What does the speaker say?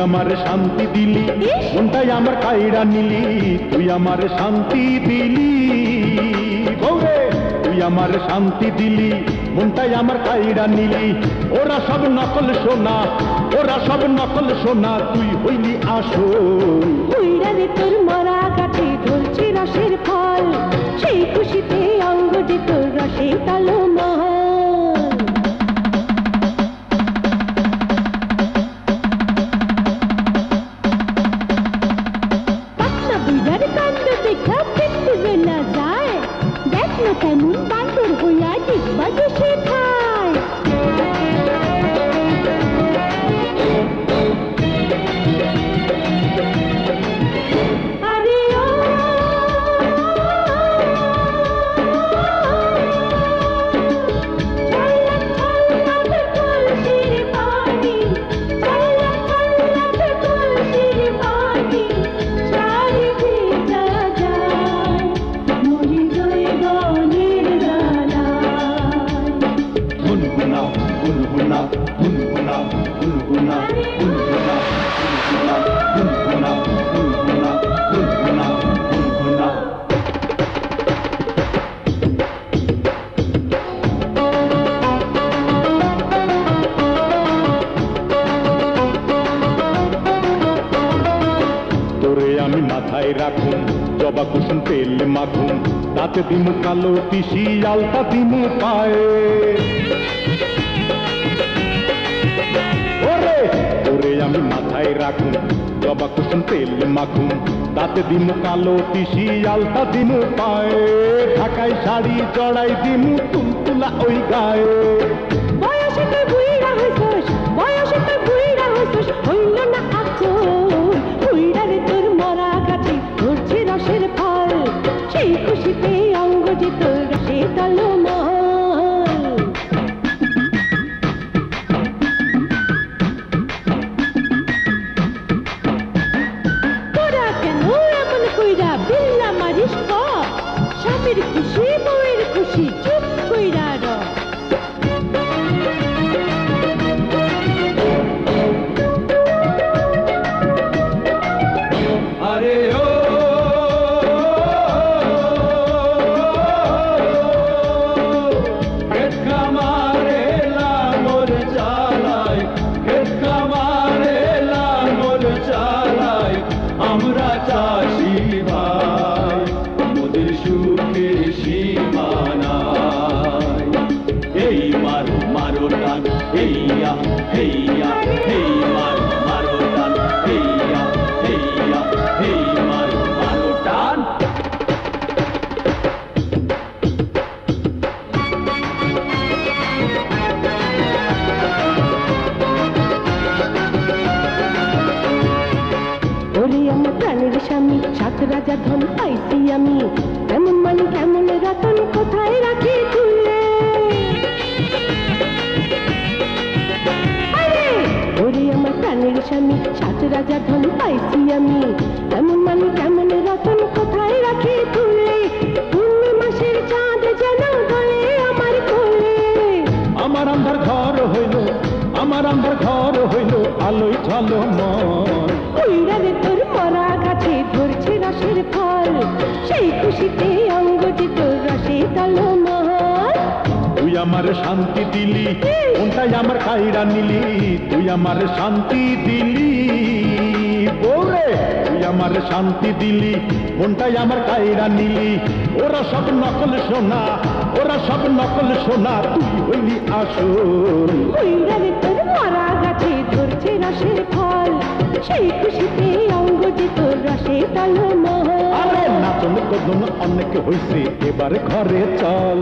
আমারে শান্তি দিলি, মনটাই আমার কাইড়া নিলি, তুই আমারে শান্তি দিলি। তুই আমারে শান্তি দিলি, মনটাই আমার কাইড়া নিলি। ওরা সব নকল সোনা, ওরা সব নকল সোনা, তুই হইলি আসল। রে তোর মরা গাছে ঢলছে রসের ফল, সেই খুশিতে অঙ্গ যে তোর রসে তালো মহল। পাতলা বুইড়ার কাণ্ড দেখা দেখতে বেলা যায়, দেখ না কেমন বান্দর হইয়া ডিগবাজ সে খায়। আমি মাথায় রাখুন জবা কুসুম তেল মাখুন, তাতে দিমু কালো তিসি আলতা দিমু পায়ে। ওরে ওরে আমি মাথায় রাখুন জবা কুসুম তেল মাখুন, তাতে দিমু কালো তিসি আলতা দিমু পায়ে। ঢাকায় শাড়ি জড়াই দিমু তুলতুলা ওই গায়ে। বয়সে তুই বুইড়া হইছস, বয়সে তুই বুইড়া হইছস, হইল না আকল। বুইড়া রে তোর মরা গাছে ধরছে রসের ফল, সেই খুশিতে অঙ্গ যে তোর রসে তালো মহল। তোরা কেন এমন কইরা বিল্লা মারিস ক? স্বামীর খুশি বউয়ের খুশি চুপ কইরা র। আরে ও খেত খামারে লাঙল চালায়, খেত খামারে লাঙল চালায়, আমরা চাষি ভাই, মোদের সুখে সীমানায়। এই মারো মারো টান হেইয়া হেইয়া, হেই মারো মারো টান হেইয়া হেইয়া, হেই মারো মারো টান। ওরে আমার প্রাণের স্বামী, সাত রাজা ধন পাইছি আমি, কেমন মানি কেমন রতন কোথায় রাখি তুলে। ওরে আমার প্রাণের স্বামী, সাত রাজা ধন পাইছি আমি, কেমন মানি কেমন রতন কোথায় রাখি তুলে। পূর্ণিমাসের চাঁদ যেন দোলে আমার কোলে। আমার আন্ধার ঘর হইল, আমার আন্ধার ঘর হইল, আলোয় ঝলমল। ওইরা রে তোর মরা গাছে ধরছে রসের ফল, সেই খুশিতে অঙ্গ যে তোর রসে তালো মহল। তুই আমার শান্তি দিলি, মনটাই আমার কাইড়া নিলি, তুই আমার শান্তি দিলি। বলে তুই আমার শান্তি দিলি, মনটাই আমার কাইড়া নিলি। ওরা সব নকল সোনা, ওরা সব নকল সোনা, তুই হইলি আসল। ওইরা রে তোর মরা গাছে ধরছে রসের ফল, সেই খুশিতে অঙ্গ যে তোর রসে তালো মহল। আরে নাচন কদন অনেক হইছে, এবার ঘরে চল।